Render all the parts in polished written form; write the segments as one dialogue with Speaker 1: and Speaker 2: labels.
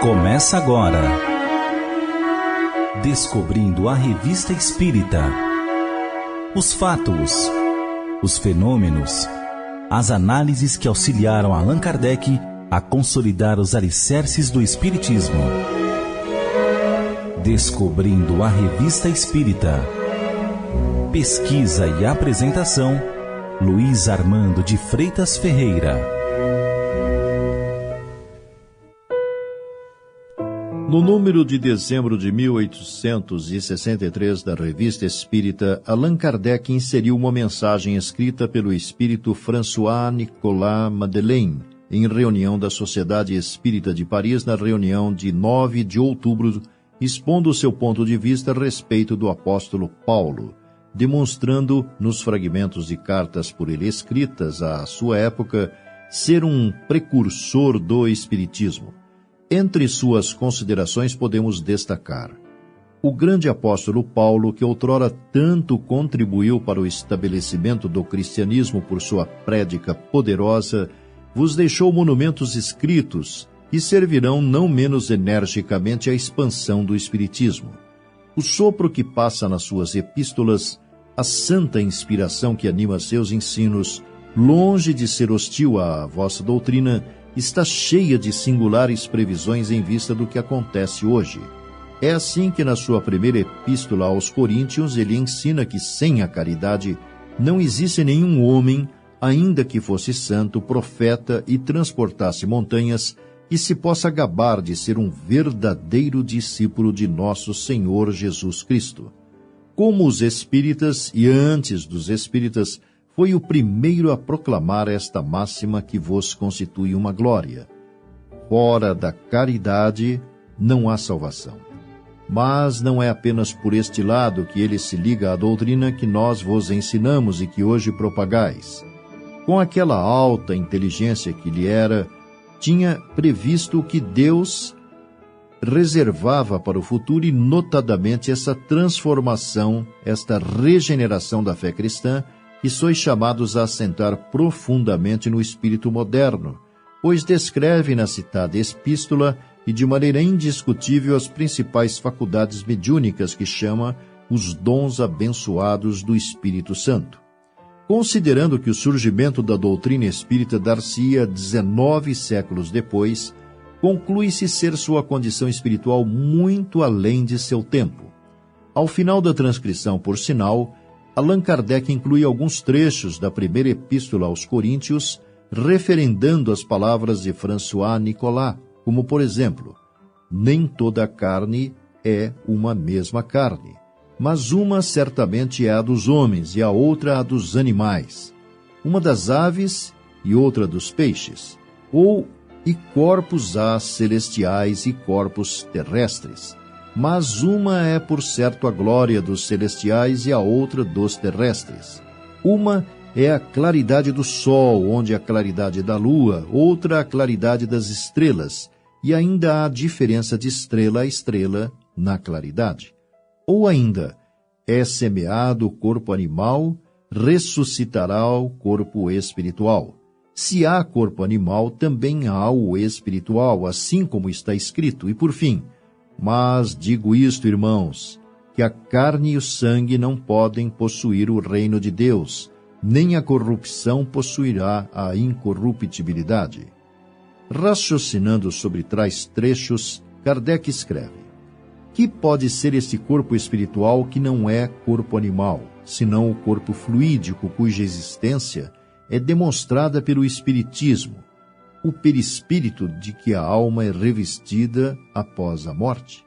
Speaker 1: Começa agora Descobrindo a Revista Espírita. Os fatos, os fenômenos, as análises que auxiliaram Allan Kardec a consolidar os alicerces do Espiritismo. Descobrindo a Revista Espírita. Pesquisa e apresentação, Luiz Armando de Freitas Ferreira.
Speaker 2: No número de dezembro de 1863 da Revista Espírita, Allan Kardec inseriu uma mensagem escrita pelo espírito François-Nicolas Madeleine, em reunião da Sociedade Espírita de Paris, na reunião de 9 de outubro, expondo seu ponto de vista a respeito do apóstolo Paulo, demonstrando, nos fragmentos de cartas por ele escritas à sua época, ser um precursor do espiritismo. Entre suas considerações podemos destacar: o grande apóstolo Paulo, que outrora tanto contribuiu para o estabelecimento do cristianismo por sua prédica poderosa, vos deixou monumentos escritos que servirão não menos energicamente à expansão do espiritismo. O sopro que passa nas suas epístolas, a santa inspiração que anima seus ensinos, longe de ser hostil à vossa doutrina, está cheia de singulares previsões em vista do que acontece hoje. É assim que na sua primeira epístola aos Coríntios ele ensina que sem a caridade não existe nenhum homem, ainda que fosse santo, profeta e transportasse montanhas, que se possa gabar de ser um verdadeiro discípulo de nosso Senhor Jesus Cristo. Como os espíritas e antes dos espíritas, foi o primeiro a proclamar esta máxima que vos constitui uma glória: fora da caridade não há salvação. Mas não é apenas por este lado que ele se liga à doutrina que nós vos ensinamos e que hoje propagais. Com aquela alta inteligência que lhe era, tinha previsto o que Deus reservava para o futuro e, notadamente, essa transformação, esta regeneração da fé cristã, que sois chamados a assentar profundamente no espírito moderno, pois descreve na citada epístola e de maneira indiscutível as principais faculdades mediúnicas que chama os dons abençoados do Espírito Santo. Considerando que o surgimento da doutrina espírita dar-se-ia 19 séculos depois, conclui-se ser sua condição espiritual muito além de seu tempo. Ao final da transcrição, por sinal, Allan Kardec inclui alguns trechos da primeira epístola aos Coríntios, referendando as palavras de François-Nicolas, como, por exemplo, nem toda a carne é uma mesma carne, mas uma certamente é a dos homens e a outra a dos animais, uma das aves e outra dos peixes, e corpos há celestiais e corpos terrestres. Mas uma é, por certo, a glória dos celestiais e a outra dos terrestres. Uma é a claridade do sol, onde a claridade da lua, outra a claridade das estrelas, e ainda há diferença de estrela a estrela na claridade. Ou ainda, é semeado o corpo animal, ressuscitará o corpo espiritual. Se há corpo animal, também há o espiritual, assim como está escrito. E por fim, mas digo isto, irmãos, que a carne e o sangue não podem possuir o reino de Deus, nem a corrupção possuirá a incorruptibilidade. Raciocinando sobre tais trechos, Kardec escreve: que pode ser este corpo espiritual que não é corpo animal, senão o corpo fluídico cuja existência é demonstrada pelo Espiritismo, o perispírito de que a alma é revestida após a morte?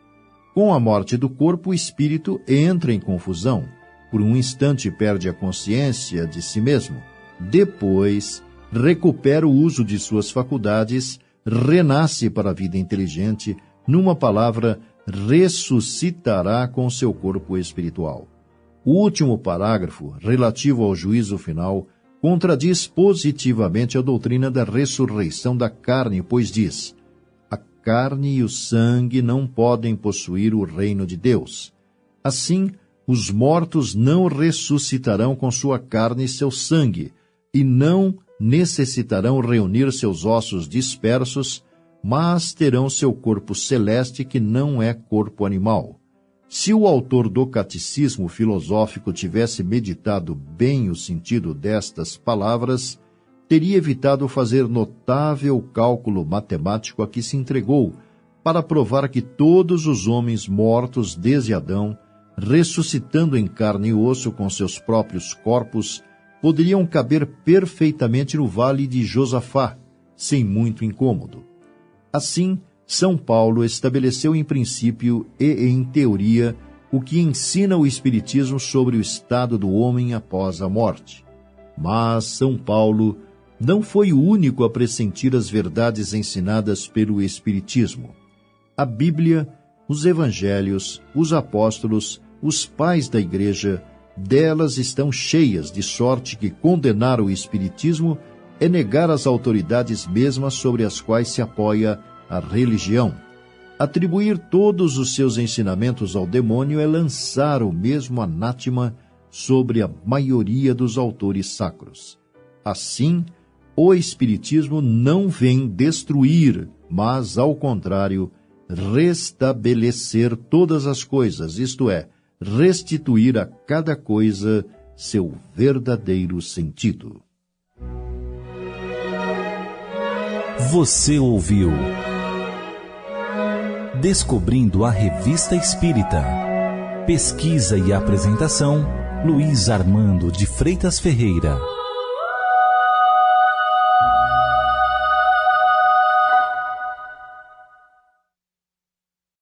Speaker 2: Com a morte do corpo, o espírito entra em confusão. Por um instante perde a consciência de si mesmo. Depois, recupera o uso de suas faculdades, renasce para a vida inteligente, numa palavra, ressuscitará com seu corpo espiritual. O último parágrafo, relativo ao juízo final, contradiz positivamente a doutrina da ressurreição da carne, pois diz: a carne e o sangue não podem possuir o reino de Deus. Assim, os mortos não ressuscitarão com sua carne e seu sangue, e não necessitarão reunir seus ossos dispersos, mas terão seu corpo celeste que não é corpo animal. Se o autor do Catecismo Filosófico tivesse meditado bem o sentido destas palavras, teria evitado fazer notável cálculo matemático a que se entregou, para provar que todos os homens mortos desde Adão, ressuscitando em carne e osso com seus próprios corpos, poderiam caber perfeitamente no vale de Josafá, sem muito incômodo. Assim, São Paulo estabeleceu em princípio e em teoria o que ensina o Espiritismo sobre o estado do homem após a morte. Mas São Paulo não foi o único a pressentir as verdades ensinadas pelo Espiritismo. A Bíblia, os Evangelhos, os Apóstolos, os pais da Igreja, delas estão cheias, de sorte que condenar o Espiritismo é negar as autoridades mesmas sobre as quais se apoia a religião. Atribuir todos os seus ensinamentos ao demônio é lançar o mesmo anátema sobre a maioria dos autores sacros. Assim, o Espiritismo não vem destruir, mas, ao contrário, restabelecer todas as coisas, isto é, restituir a cada coisa seu verdadeiro sentido.
Speaker 1: Você ouviu Descobrindo a Revista Espírita. Pesquisa e apresentação, Luiz Armando de Freitas Ferreira.